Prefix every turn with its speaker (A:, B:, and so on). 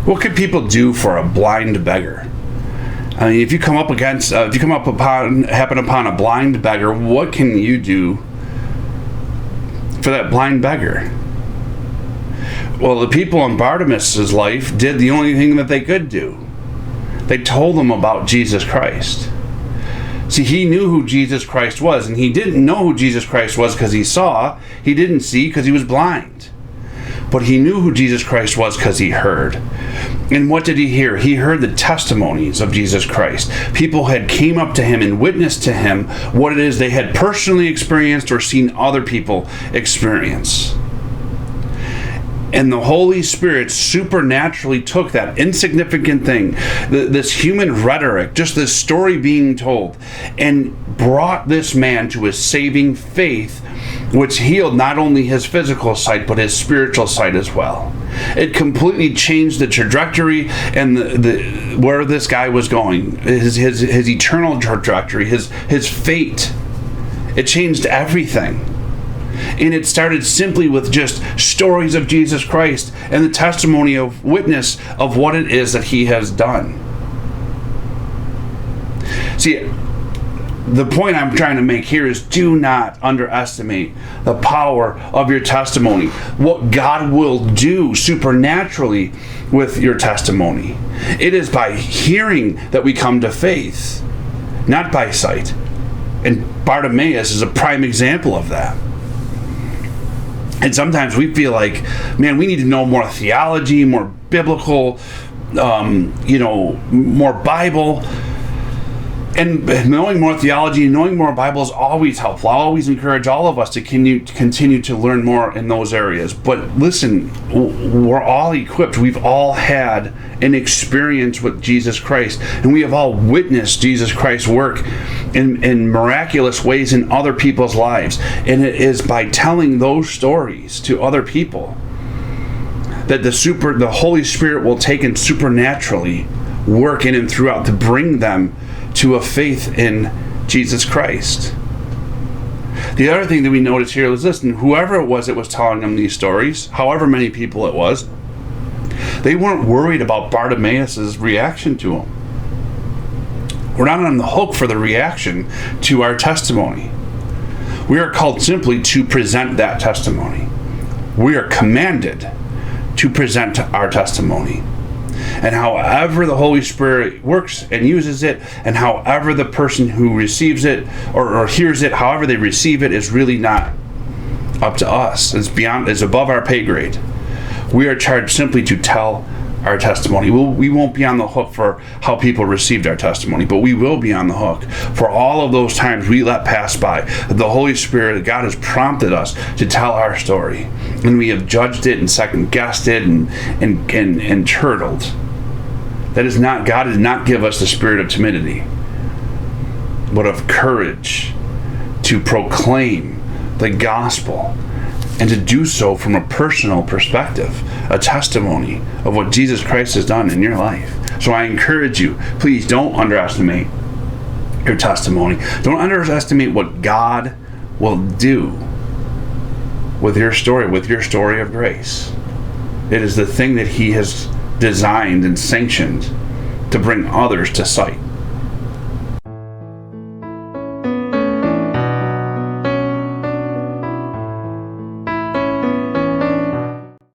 A: What could people do for a blind beggar? I mean, if you happen upon a blind beggar, what can you do for that blind beggar? Well, the people in Bartimaeus' life did the only thing that they could do. They told him about Jesus Christ. See, he knew who Jesus Christ was, and he didn't know who Jesus Christ was because he saw. He didn't see because he was blind. But he knew who Jesus Christ was because he heard. And what did he hear? He heard the testimonies of Jesus Christ. People had came up to him and witnessed to him what it is they had personally experienced or seen other people experience. And the Holy Spirit supernaturally took that insignificant thing, this human rhetoric, just this story being told, and brought this man to a saving faith, which healed not only his physical sight, but his spiritual sight as well. It completely changed the trajectory and the where this guy was going, his eternal trajectory, his fate. It changed everything. And it started simply with just stories of Jesus Christ and the testimony of witness of what it is that he has done. See, the point I'm trying to make here is do not underestimate the power of your testimony. What God will do supernaturally with your testimony. It is by hearing that we come to faith, not by sight. And Bartimaeus is a prime example of that. And sometimes we feel like, man, we need to know more theology, more biblical, more Bible. And knowing more theology, knowing more Bible is always helpful. I always encourage all of us to continue to learn more in those areas. But listen, we're all equipped. We've all had an experience with Jesus Christ. And we have all witnessed Jesus Christ's work in miraculous ways in other people's lives. And it is by telling those stories to other people that the Holy Spirit will take and supernaturally work in and throughout to bring them to a faith in Jesus Christ. The other thing that we notice here is, listen, whoever it was that was telling them these stories, however many people it was, they weren't worried about Bartimaeus' reaction to them. We're not on the hook for the reaction to our testimony. We are called simply to present that testimony. We are commanded to present our testimony. And however the Holy Spirit works and uses it, and however the person who receives it or hears it, however they receive it, is really not up to us. It's above our pay grade. We are charged simply to tell our testimony. We won't be on the hook for how people received our testimony, but we will be on the hook for all of those times we let pass by. The Holy Spirit, God has prompted us to tell our story, and we have judged it and second guessed it and turtled. That is not, God did not give us the spirit of timidity, but of courage to proclaim the gospel, and to do so from a personal perspective, a testimony of what Jesus Christ has done in your life. So I encourage you, please don't underestimate your testimony. Don't underestimate what God will do with your story of grace. It is the thing that he has designed and sanctioned to bring others to sight.